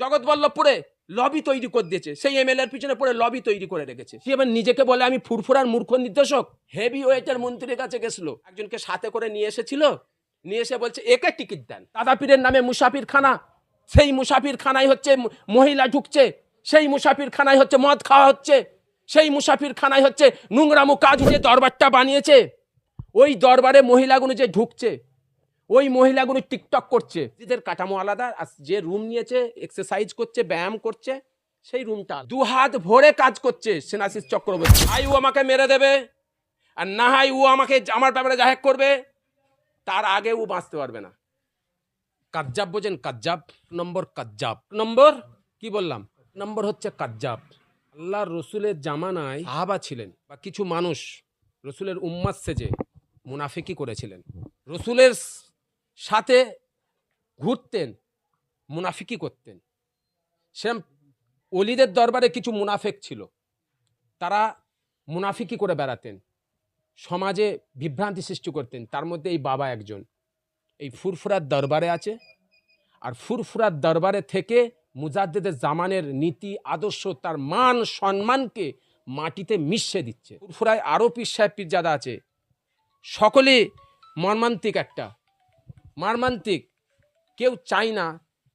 জগৎবল্লভপুরে lobby তৈরি করে দিয়েছে, সেই এমএলএর পিছনে পড়ে লবি তৈরি করে রেখেছে। সে এবার নিজেকে বলে আমি ফুরফুরার মূর্খ নির্দেশক। হেভি ওয়েটের মন্ত্রীর কাছে গেছিল, একজনকে সাথে করে নিয়ে এসেছিল, নিয়ে এসে বলছে একে টিকিট দেন। দাদা পীরের নামে মুসাফির খানা, সেই মুসাফির খানায় হচ্ছে মহিলা ঢুকছে, সেই মুসাফির খানায় হচ্ছে মদ খাওয়া হচ্ছে, সেই মুসাফির খানায় হচ্ছে নোংরামো কাজ। যে দরবারটা বানিয়েছে, ওই দরবারে মহিলাগুলো যে ঢুকছে, ওই মহিলাগুলো টিকটক করছে। এদের কাঠামো আলাদা, আর যে রুম নিয়েছে এক্সারসাইজ করছে, ব্যায়াম করছে, সেই রুমটা দু হাত ভরে কাজ করছে সেনাশিস চক্রবর্তী। আই ও আমাকে মেরে দেবে, আর না হয় ও আমাকে আমার ব্যাপারে জাহেক করবে, তার আগে ও বাঁচতে পারবে না। কাজ্জাব বোঝেন? কাজ্জাব নম্বর, কাজ্জাব নম্বর কি বললাম, নম্বর হচ্ছে কাজ্জাব। আল্লাহর রসুলের জামানায় সাহাবা ছিলেন বা কিছু মানুষ রসুলের উম্মাত সেজে মুনাফিকি করেছিলেন, রসুলের সাথে ঘুরতেন, মুনাফিকি করতেন। সেরকম অলিদের দরবারে কিছু মুনাফেক ছিল, তারা মুনাফিকি করে বেড়াতেন, সমাজে বিভ্রান্তি সৃষ্টি করতেন। তার মধ্যে এই বাবা একজন এই ফুরফুরার দরবারে আছে, আর ফুরফুরার দরবারে থেকে মুজাদ্দেদের জামানের নীতি আদর্শ, তার মান সম্মানকে মাটিতে মিশে দিচ্ছে। ফুরফুরায় আরও পীর সাহেব পীরজাদা আছে, সকলে মর্মান্তিক, একটা মর্মান্তিক। কেউ চায় না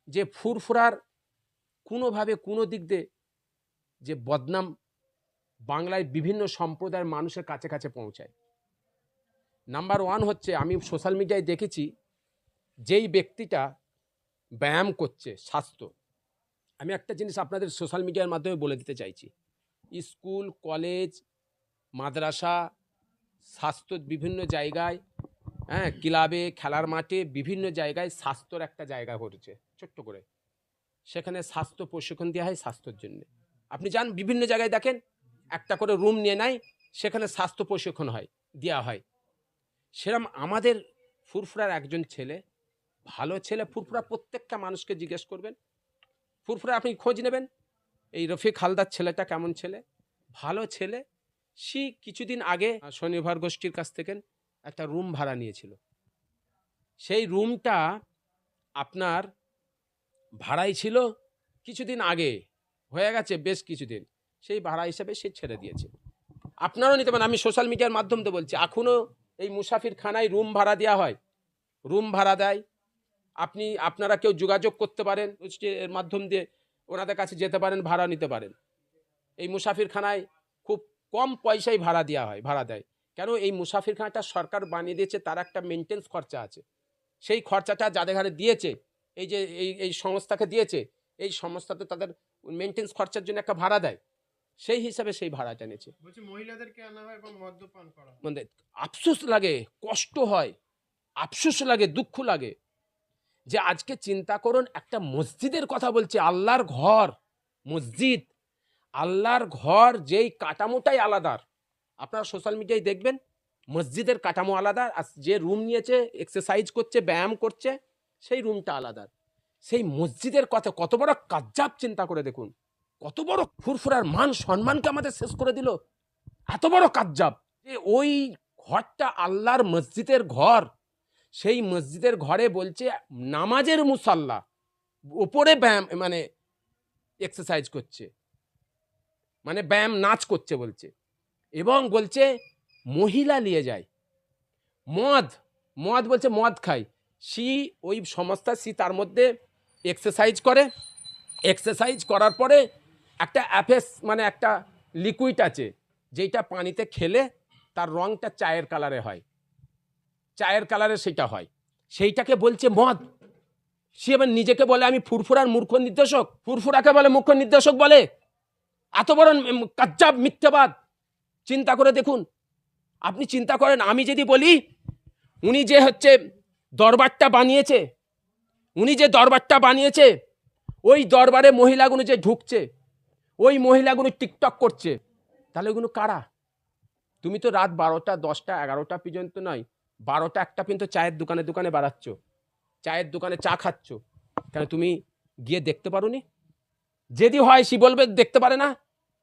যে ফুরফুরার কোনোভাবে কোনো দিক দিয়ে যে বদনাম বাংলায় বিভিন্ন সম্প্রদায়ের মানুষের কাছে কাছে পৌঁছায়। নাম্বার ওয়ান হচ্ছে, আমি সোশ্যাল মিডিয়ায় দেখেছি যেই ব্যক্তিটা ব্যায়াম করছে, স্বাস্থ্য, আমি একটা জিনিস আপনাদের সোশ্যাল মিডিয়ার মাধ্যমে বলে দিতে চাইছি। স্কুল, কলেজ, মাদ্রাসা, স্বাস্থ্য বিভিন্ন জায়গায়, হ্যাঁ, ক্লাবে, খেলার মাঠে, বিভিন্ন জায়গায় স্বাস্থ্যর একটা জায়গা করেছে ছোট্ট করে, সেখানে স্বাস্থ্য প্রশিক্ষণ দেওয়া হয় স্বাস্থ্যর জন্য। আপনি যান বিভিন্ন জায়গায় দেখেন একটা করে রুম নিয়ে নেয়, সেখানে স্বাস্থ্য প্রশিক্ষণ হয়, দেওয়া হয়। সেরকম আমাদের ফুরফুরার একজন ছেলে, ভালো ছেলে, ফুরফুরা প্রত্যেকটা মানুষকে জিজ্ঞেস করবেন, ফুরফুরা আপনি খোঁজ নেবেন এই রফিক হালদার ছেলেটা কেমন ছেলে, ভালো ছেলে। সে কিছুদিন আগে স্বনির্ভর গোষ্ঠীর কাছ থেকে একটা রুম ভাড়া নিয়েছিল। সেই রুমটা আপনার ভাড়াই ছিল কিছুদিন আগে, হয়ে গেছে বেশ কিছুদিন, সেই ভাড়া হিসাবে সে ছেড়ে দিয়েছে। আপনারাও নিতে পারেন, আমি সোশ্যাল মিডিয়ার মাধ্যম তো বলছি। এখনও এই মুসাফির খানায় রুম ভাড়া দেওয়া হয়, রুম ভাড়া দেয়। আপনারা কেউ যোগাযোগ করতে পারেন, এর মাধ্যম দিয়ে ওনাদের কাছে যেতে পারেন, ভাড়া নিতে পারেন। এই মুসাফির খানায় খুব কম পয়সায় ভাড়া দেওয়া হয়, ভাড়া দেয়। কেন, এই মুসাফির খানাটা সরকার বানিয়ে দিয়েছে, তার একটা মেনটেন্স খরচা আছে। সেই খরচাটা যাদের ঘরে দিয়েছে, এই যে এই সংস্থাকে দিয়েছে, এই সংস্থাতে তাদের মেনটেন্স খরচার জন্য একটা ভাড়া দেয়, সেই হিসাবে সেই ভাড়াটা নিয়েছে। মহিলাদেরকে আনা হয় এবং মদ্যপান করা হয়। মানে আফসোস লাগে, কষ্ট হয়, আফসোস লাগে, দুঃখ লাগে যে আজকে চিন্তা করুন, একটা মসজিদের কথা বলছে, আল্লাহর ঘর, মসজিদ, আল্লাহর ঘর, যেই কাঠামোটাই আলাদা। আপনারা সোশ্যাল মিডিয়ায় দেখবেন মসজিদের কাঠামো আলাদা, আর যে রুম নিয়েছে এক্সারসাইজ করছে, ব্যায়াম করছে, সেই রুমটা আলাদা। সেই মসজিদের কথা কত বড় কাজ্জাব, চিন্তা করে দেখুন, কত বড় ফুরফুরার মান সম্মানকে আমাদের শেষ করে দিল, এত বড় কাজ্জাব। যে ওই ঘরটা আল্লাহর মসজিদের ঘর, সেই মসজিদের ঘরে বলছে নামাজের মুসাল্লা, ওপরে ব্যায়াম, মানে এক্সারসাইজ করছে, মানে ব্যায়াম নাচ করছে বলছে, এবং বলছে মহিলা নিয়ে যায় মদ বলছে মদ খায়। ওই সংস্থা তার মধ্যে এক্সারসাইজ করে, এক্সারসাইজ করার পরে একটা অ্যাফেস, মানে একটা লিকুইড আছে, যেটা পানিতে খেলে তার রংটা চায়ের কালারে হয়, চায়ের কালারে সেটা হয়, সেইটাকে বলছে মদ। সে এবার নিজেকে বলে আমি ফুরফুরার মূর্খ নির্দেশক, ফুরফুরাকে বলে মুখ্য নির্দেশক বলে। এত বড় কাজ্জাব, মিথ্যাবাদ। চিন্তা করে দেখুন, আপনি চিন্তা করেন, আমি যদি বলি উনি যে হচ্ছে দরবারটা বানিয়েছে, উনি যে দরবারটা বানিয়েছে, ওই দরবারে মহিলাগুলো যে ঢুকছে, ওই মহিলাগুলো টিকটক করছে, তাহলে ওগুলো কারা? তুমি তো রাত 12টা, 10টা, 11টা পর্যন্ত নয়, 12টা, 1টা পর্যন্ত চায়ের দোকানে দোকানে বাড়াচ্ছ, চায়ের দোকানে চা খাচ্ছ, কেন তুমি গিয়ে দেখতে পারোনি? যদি হয় সে বলবে দেখতে পারে না,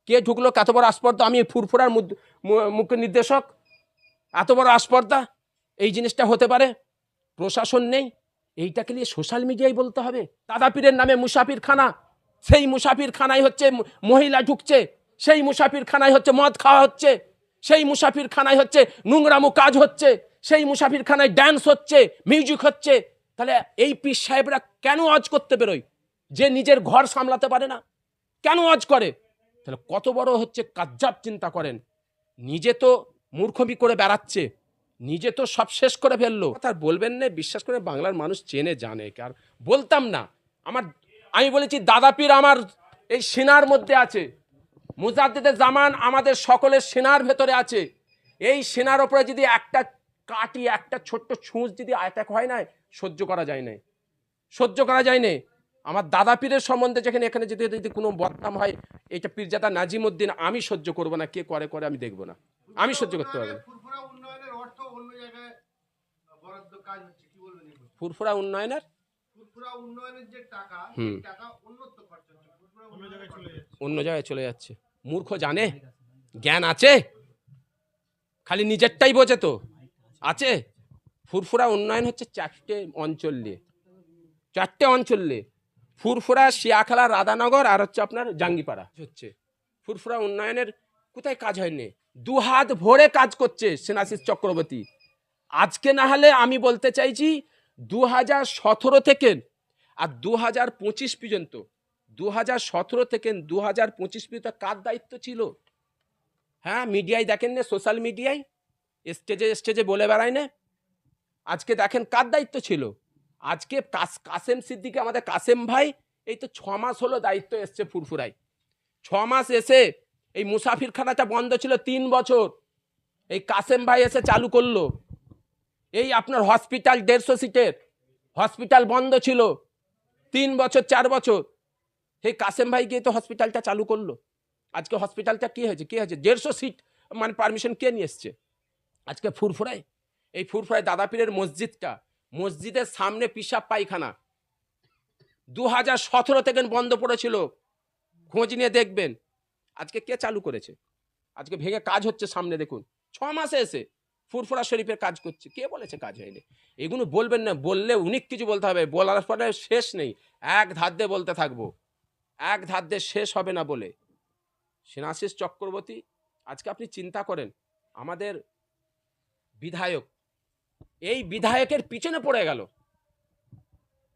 কে ঢুকলো, কত বড় আস্পর্ধা, আমি ফুরফুরার মুখ্য নির্দেশক, এত বড় আস্পর্ধা, এই জিনিসটা হতে পারে, প্রশাসন নেই, এইটাকে নিয়ে সোশ্যাল মিডিয়ায় বলতে হবে। দাদা পীরের নামে মুসাফির খানা, সেই মুসাফিরখানায় হচ্ছে মহিলা ঢুকছে, সেই মুসাফিরখানায় হচ্ছে মদ খাওয়া হচ্ছে, সেই মুসাফিরখানায় হচ্ছে নোংরামো কাজ হচ্ছে, সেই মুসাফিরখানায় ড্যান্স হচ্ছে, মিউজিক হচ্ছে। তাহলে এই পীর সাহেবরা কেন ওয়াজ করতে বেরোয়? যে নিজের ঘর সামলাতে পারে না, কেন ওয়াজ করে? তাহলে কত বড় হচ্ছে কাজ্জাব, চিন্তা করেন। নিজে তো মূর্খবি করে বেড়াচ্ছে, নিজে তো সব শেষ করে ফেললো। কথা আর বলবেন না, বিশ্বাস করে বাংলার মানুষ চেনে জানে। আর বলতাম না, আমি বলেছি দাদা পীর আমার এই সিনার মধ্যে আছে, মুজাদ্দিদে জামান আমাদের সকলের সিনার ভেতরে আছে। এই সিনার ওপরে যদি একটা কাটি, একটা ছোট্ট ছুঁচ যদি অ্যাটাক হয় না, সহ্য করা যায় না, সহ্য করা যায় না। আমার দাদা পীরের সম্বন্ধে যেখানে এখানে যদি কোনো বদনাম হয়, এটা পীরজাদা নাজিমউদ্দিন, আমি সহ্য করব না। কে করে করে আমি দেখব না, আমি সহ্য করতে পারবো না। ফুরফুরা উন্নয়নের অর্থ অন্য জায়গায় বরাদ্দ কাজ হচ্ছে, কি বলবেন? ফুরফুরা উন্নয়নের ফুরফুরা উন্নয়নের যে টাকা, সেই টাকা অন্যত্র খরচ হচ্ছে, ফুরফুরা অন্য জায়গায় চলে যাচ্ছে। অন্য জায়গায় চলে যাচ্ছে। মূর্খ জানে? জ্ঞান আছে? খালি নিজেরটাই বোঝে তো আছে। ফুরফুরা উন্নয়ন হচ্ছে 4টে অঞ্চল নিয়ে, 4টে অঞ্চল নিয়ে, ফুরফুরা, শিয়াখালা, রাধানগর আর হচ্ছে আপনার জাঙ্গিপাড়া হচ্ছে। ফুরফুরা উন্নয়নের কোথায় কাজ হয়নি? দুহাত ভরে কাজ করছে সেনাশিস চক্রবর্তী। আজকে না হলে আমি বলতে চাইছি 2017 থেকে আর 2025 পর্যন্ত, 2017 থেকে 2025 পর্যন্ত কার দায়িত্ব ছিল? হ্যাঁ, মিডিয়ায় দেখেন না, সোশ্যাল মিডিয়ায় স্টেজে স্টেজে বলে বেড়ায় না। আজকে দেখেন কার দায়িত্ব ছিল। আজকে কাসেম সিদ্দিকী, আমাদের কাসেম ভাই, এই তো 6 মাস হলো দায়িত্ব এসছে ফুরফুরায়। 6 মাস এসে এই মুসাফিরখানাটা বন্ধ ছিল 3 বছর, এই কাসেম ভাই এসে চালু করলো। এই আপনার হসপিটাল 150 সিটের হসপিটাল বন্ধ ছিল 3 বছর 4 বছর, এই কাসেম ভাই গিয়ে তো হসপিটালটা চালু করলো। আজকে হসপিটালটা কি হয়েছে? 150 সিট মানে পারমিশন কে নিয়ে এসছে আজকে ফুরফুরায়? এই ফুরফুরায় দাদা পীরের মসজিদটা, মসজিদের সামনে পিশাব পায়খানা 2017 থেকে বন্ধ পড়েছিল, খোঁজ নিয়ে দেখবেন। আজকে কে চালু করেছে? আজকে ভেঙে কাজ হচ্ছে সামনে, দেখুন। 6 মাসে এসে ফুরফুরা শরীফের কাজ করছে। কে বলেছে কাজ হয়নি? এগুলো বলবেন না, বললে অনেক কিছু বলতে হবে, বলার পরে শেষ নেই, এক ধার দিয়ে বলতে থাকবো, এক ধার দিয়ে শেষ হবে না বলে। সেনাশিস চক্রবর্তী, আজকে আপনি চিন্তা করেন, আমাদের বিধায়ক, এই বিধায়কের পিছনে পড়ে গেল,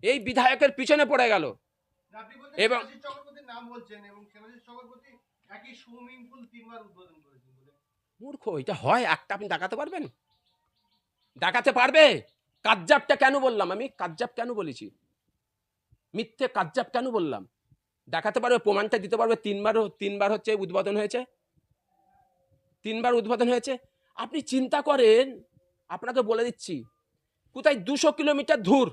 এই বিধায়কের পিছনে পড়ে গেল। আপনি বলছেন এবং সেনাশিস চক্রবর্তীর নাম বলছেন, এবং সেনাশিস চক্রবর্তী একই সুইমিং পুল 3বার উদ্বোধন করেছেন বলে। মূর্খ, এটা হয়? একটা আপনি দেখাতে পারবেন? দেখাতে পারবে? কাজ্জাবটা কেন বললাম আমি? কাজ্জাব কেন বলেছি? মিথ্যে কাজ্জাব কেন বললাম? দেখাতে পারবে? প্রমাণটা দিতে পারবে? 3বার হচ্ছে উদ্বোধন হয়েছে, 3বার উদ্বোধন হয়েছে। আপনি চিন্তা করেন, আপনাকে বলে দিচ্ছি, কোথায় 200 কিলোমিটার দূর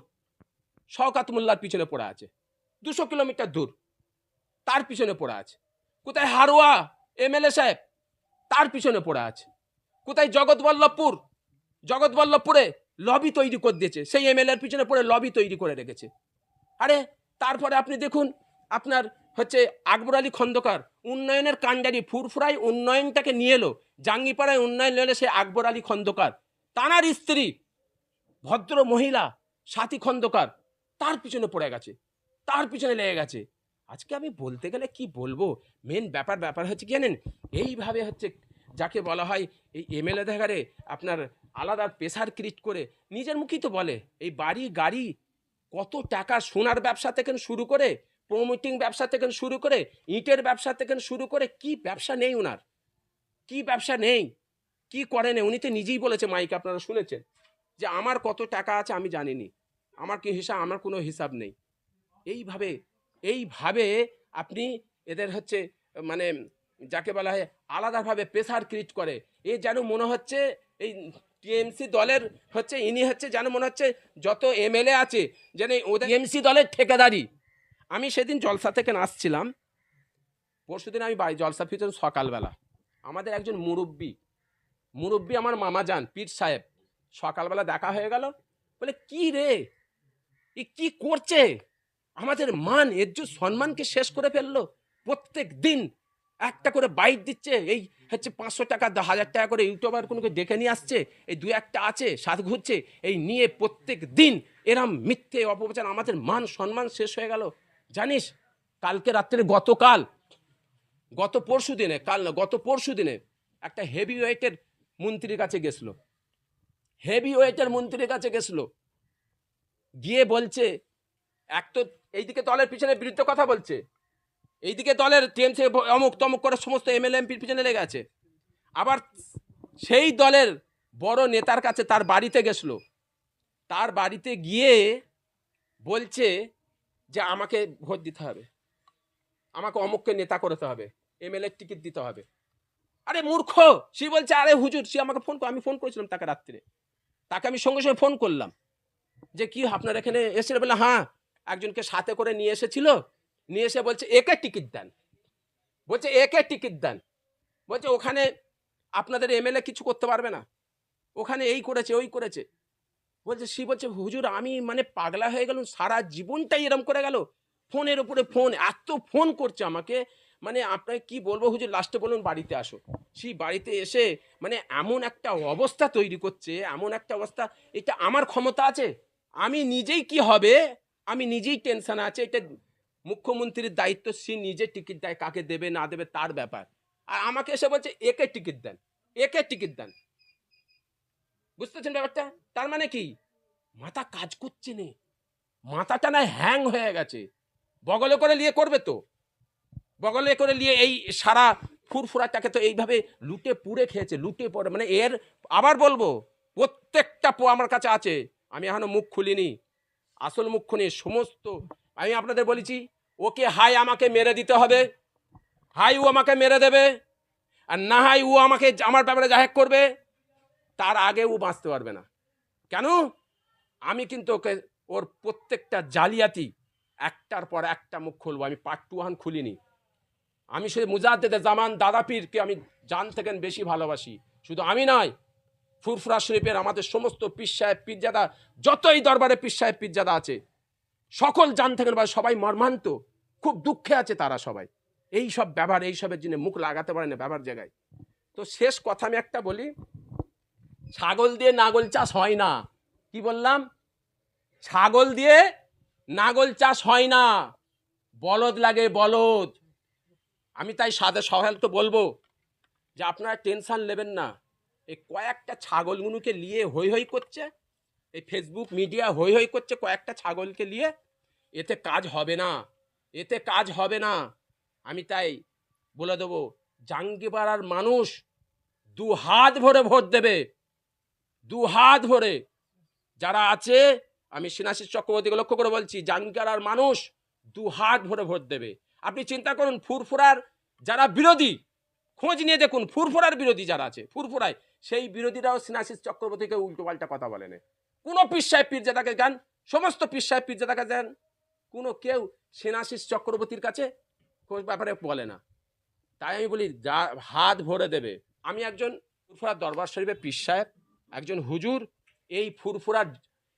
শওকাত মোল্লার পিছনে পড়ে আছে, 200 কিলোমিটার দূর তার পিছনে পড়ে আছে। কোথায় হারোয়া এমএলএ সাহেব, তার পিছনে পড়ে আছে। কোথায় জগৎবল্লভপুরে লবি তৈরি করে দিয়েছে, সেই এমএলএর পিছনে পড়ে লবি তৈরি করে রেখেছে। আরে তারপরে আপনি দেখুন, আপনার হচ্ছে আকবর আলী খন্দকার উন্নয়নের কাণ্ডারি, ফুরফুরায় উন্নয়নটাকে নিয়ে এলো, জাঙ্গিপাড়ায় উন্নয়ন নিয়ে এলো সেই আকবর আলী খন্দকার, তার স্ত্রী ভদ্র মহিলা সাথী খন্দকার, তার পিছনে পড়ে গেছে, তার পিছনে লেগে গেছে। আজকে আমি বলতে গেলে কি বলবো, মেন ব্যাপার হচ্ছে কি জানেন, এইভাবে হচ্ছে যাকে বলা হয় এই এমএলএ দেখারে আপনার আলাদা প্রেসার ক্রিয়েট করে নিজের মুখেই তো বলে এই বাড়ি গাড়ি কত টাকা, সোনার ব্যবসা থেকে শুরু করে, প্রমোটিং ব্যবসা থেকে শুরু করে, ইটের ব্যবসা থেকে শুরু করে, কি ব্যবসা নেই ওনার, কি ব্যবসা নেই, কি করেন? উনি তো নিজেই বলেছে, মাইক আপনারা শুনেছেন, যে আমার কত টাকা আছে আমি জানিনি, আমার কি হিসাব, আমার কোনো হিসাব নেই। এইভাবে আপনি এদের হচ্ছে মানে যাকে বলা হয় আলাদাভাবে প্রেসার ক্রিয়েট করে। এ যেন মনে হচ্ছে এই টিএমসি দলের হচ্ছে ইনি হচ্ছে যেন মনে হচ্ছে যত এমএলএ আছে যেন ওদের টিএমসি দলের ঠিকাদারি। আমি সেদিন জলসা থেকে আসছিলাম, পরশুদিন আমি বাড়ি জলসা ফিরছিলাম সকালবেলা, আমাদের একজন মুরব্বী আমার মামা যান পীর সাহেব, সকালবেলা দেখা হয়ে গেল, বলে কি রে এ কি করছে, আমাদের মান ইজ্জত সম্মানকে শেষ করে ফেললো। প্রত্যেক দিন একটা করে বাইট দিচ্ছে, এই হচ্ছে 500 টাকা 1000 টাকা করে ইউটিউবার কোনোকে ডেকে নিয়ে আসছে, এই 2-1টা আছে সাথ ঘুরছে, এই নিয়ে প্রত্যেক দিন এরম মিথ্যে অপপ্রচার, আমাদের মান সম্মান শেষ হয়ে গেল। জানিস কালকে রাত্রে গত পরশু দিনে, কাল না গত পরশু দিনে একটা হেভি ওয়েটের মন্ত্রীর কাছে গেছিল, গিয়ে বলছে, এক তো এইদিকে দলের পিছনে বিরুদ্ধে কথা বলছে, এইদিকে দলের টিএমসি অমুক তমুক করে সমস্ত এমএলএ এমপির পিছনে লেগে আছে, আবার সেই দলের বড় নেতার কাছে তার বাড়িতে গেছিল, তার বাড়িতে গিয়ে বলছে যে আমাকে ভোট দিতে হবে, আমাকে অমুককে নেতা করতে হবে, এমএলএ টিকিট দিতে হবে। আরে মূর্খ, সে বলছে আরে হুজুর, সে আমাকে আমি ফোন করেছিলাম তাকে রাত্রে, তাকে আমি সঙ্গে সঙ্গে ফোন করলাম যে কি আপনার এখানে এসে, বলে হ্যাঁ একজনকে সাথে করে নিয়ে এসেছিল, নিয়ে এসে বলছে একে টিকিট দেন, বলছে ওখানে আপনাদের এমএলএ কিছু করতে পারবে না, ওখানে এই করেছে ওই করেছে। বলছে সে বলছে হুজুর আমি মানে পাগলা হয়ে গেলাম, সারা জীবনটাই এরম করে গেল, ফোনের উপরে ফোন, এত ফোন করছে আমাকে, মানে আপনাকে কি বলবো হুজুর, লাস্টে বলুন বাড়িতে আসো। সেই বাড়িতে এসে মানে এমন একটা অবস্থা তৈরি করছে, এমন একটা অবস্থা, এটা আমার ক্ষমতা আছে? আমি নিজেই কি হবে, আমি নিজেই টেনশন আছে, এটা মুখ্যমন্ত্রীর দায়িত্ব, সে নিজে টিকিট দেয়, কাকে দেবে না দেবে তার ব্যাপার, আর আমাকে এসে বলছে একে টিকিট দেন। বুঝতেছেন ব্যাপারটা? তার মানে কি মাথা কাজ করছে না, মাথাটা না হ্যাং হয়ে গেছে, বগলে করে নিয়ে করবে তো, বগলে করে নিয়ে এই সারা ফুরফুরাটাকে তো এইভাবে লুটে পুড়ে খেয়েছে, লুটে পড়ে, মানে এর আবার বলবো প্রত্যেকটা আমার কাছে আছে, আমি এখনো মুখ খুলিনি, আসল মুখ খুলি সমস্ত। আমি আপনাদের বলেছি ওকে হাই আমাকে মেরে দিতে হবে, হাই ও আমাকে মেরে দেবে, আর না হাই ও আমাকে আমার ব্যাপারে জাহের করবে, তার আগে ও বাঁচতে পারবে না। কেন? আমি কিন্তু ওকে ওর প্রত্যেকটা জালিয়াতি একটার পর একটা মুখ খুলবো, আমি পার্ট 1 খুলিনি। আমি শুধু মুজাদ্দেদে জামান দাদা পীরকে আমি জান থেকে বেশি ভালোবাসি, শুধু আমি নয়, ফুরফুরা শরীফের আমাদের সমস্ত পীর সাহেব পীরজাদা, যতই দরবারে পীর সাহেব পীরজাদা আছে, সকল জান থেকে সবাই মর্মান্ত, খুব দুঃখে আছে তারা সবাই, এই সব ব্যবহার, এইসবের জন্য মুখ লাগাতে পারে না ব্যবহার জায়গায়। তো শেষ কথা আমি একটা বলি, ছাগল দিয়ে নাগল চাষ হয় না। কি বললাম? ছাগল দিয়ে নাগল চাষ হয় না, বলদ লাগে বলদ। আমি তাই সাদে সহায়ক তো বলবো যে আপনারা টেনশন নেবেন না, এই কয়েকটা ছাগলগুলোকে নিয়ে হই হই করছে, এই ফেসবুক মিডিয়া হই হই করছে কয়েকটা ছাগলকে নিয়ে, এতে কাজ হবে না, আমি তাই বলে দেবো জাঙ্গিপাড়ার মানুষ 2 হাত ভরে ভোট দেবে, 2 হাত ভরে যারা আছে, আমি সিনাশিস চক্রবর্তীকে লক্ষ্য করে বলছি, জাঙ্গিপাড়ার মানুষ 2 হাত ভরে ভোট দেবে। আপনি চিন্তা করুন, ফুরফুরার যারা বিরোধী, খোঁজ নিয়ে দেখুন, ফুরফুরার বিরোধী যারা আছে ফুরফুরায়, সেই বিরোধীরাও সিনাশিস চক্রবর্তীকে উল্টোপাল্টা কথা বলেন, কোনো পীর সাহেব পীরজাদাকে যান, সমস্ত পীর সাহেব পীরজাদাকে যান, কোনো কেউ সিনাশিস চক্রবর্তীর কাছে খোঁজ ব্যাপারে বলে না। তাই আমি বলি যা হাত ভরে দেবে। আমি একজন ফুরফুরার দরবার শরীফের পীর সাহেব, একজন হুজুর, এই ফুরফুরার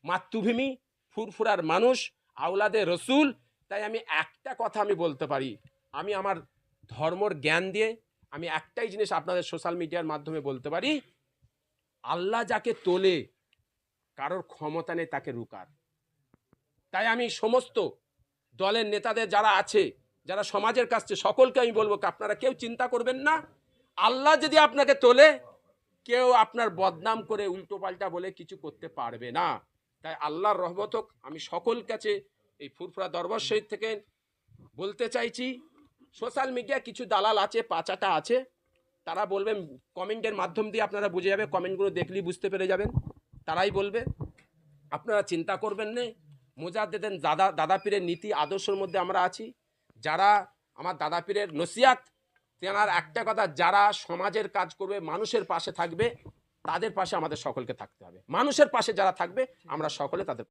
মাতৃভূমি, ফুরফুরার মানুষ, আওলাদে রসুল। তাই আমি একটা কথা আমি বলতে পারি, আমি আমার ধর্মর জ্ঞান দিয়ে আমি একটাই জিনিস আপনাদের সোশ্যাল মিডিয়ার মাধ্যমে বলতে পারি, আল্লাহ যাকে তোলে কারোর ক্ষমতা নেই তাকে রুকার। তাই আমি সমস্ত দলের নেতাদের যারা আছে, যারা সমাজের কাছে, সকলকে আমি বলবো আপনারা কেউ চিন্তা করবেন না, আল্লাহ যদি আপনাকে তোলে, কেউ আপনার বদনাম করে উল্টোপাল্টা বলে কিছু করতে পারবে না। তাই আল্লাহর রহমত হোক। আমি সকল কাছে এই ফুরফুরা দরবার শরীফ থেকে বলতে চাইছি, সোশ্যাল মিডিয়া কিছু দালাল আছে, পাচাটা আছে, তারা বলবেন কমেন্টের মাধ্যম দিয়ে আপনারা বুঝে যাবে, কমেন্টগুলো দেখলেই বুঝতে পেরে যাবেন, তারাই বলবে, আপনারা চিন্তা করবেন না। মুজাদ্দেদেন দাদা পীরের নীতি আদর্শের মধ্যে আমরা আছি, যারা আমার দাদা পীরের নসিহাত, তেনার একটা কথা, যারা সমাজের কাজ করবে, মানুষের পাশে থাকবে, তাদের পাশে আমাদের সকলকে থাকতে হবে, মানুষের পাশে যারা থাকবে আমরা সকলে তাদের